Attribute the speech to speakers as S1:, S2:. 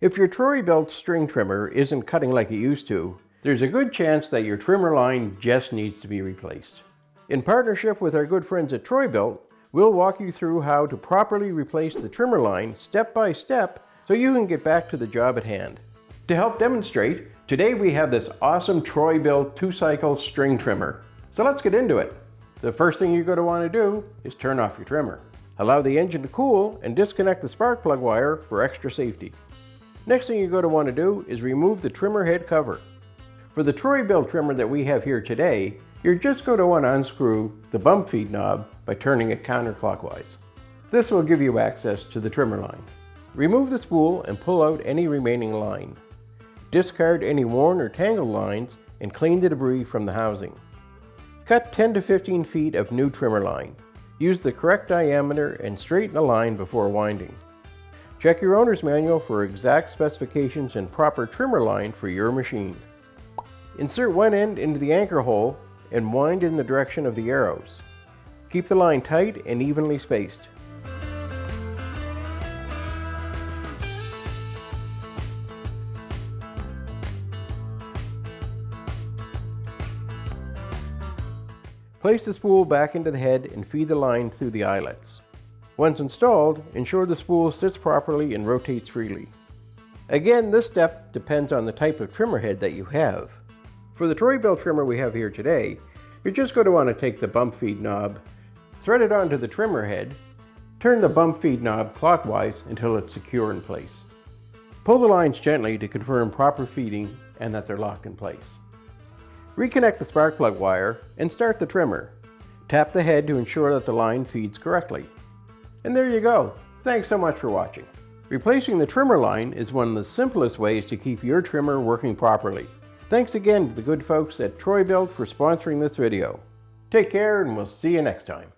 S1: If your Troy-Bilt string trimmer isn't cutting like it used to, there's a good chance that your trimmer line just needs to be replaced. In partnership with our good friends at Troy-Bilt, we'll walk you through how to properly replace the trimmer line step by step so you can get back to the job at hand. To help demonstrate, today we have this awesome Troy-Bilt 2-cycle string trimmer. So let's get into it. The first thing you're going to want to do is turn off your trimmer. Allow the engine to cool and disconnect the spark plug wire for extra safety. Next thing you're going to want to do is remove the trimmer head cover. For the Troy-Bilt trimmer that we have here today, you're just going to want to unscrew the bump feed knob by turning it counterclockwise. This will give you access to the trimmer line. Remove the spool and pull out any remaining line. Discard any worn or tangled lines and clean the debris from the housing. Cut 10 to 15 feet of new trimmer line. Use the correct diameter and straighten the line before winding. Check your owner's manual for exact specifications and proper trimmer line for your machine. Insert one end into the anchor hole and wind in the direction of the arrows. Keep the line tight and evenly spaced. Place the spool back into the head and feed the line through the eyelets. Once installed, ensure the spool sits properly and rotates freely. Again, this step depends on the type of trimmer head that you have. For the Troy-Bilt trimmer we have here today, you're just going to want to take the bump feed knob, thread it onto the trimmer head, turn the bump feed knob clockwise until it's secure in place. Pull the lines gently to confirm proper feeding and that they're locked in place. Reconnect the spark plug wire and start the trimmer. Tap the head to ensure that the line feeds correctly. And there you go. Thanks so much for watching. Replacing the trimmer line is one of the simplest ways to keep your trimmer working properly. Thanks again to the good folks at Troy-Bilt for sponsoring this video. Take care and we'll see you next time.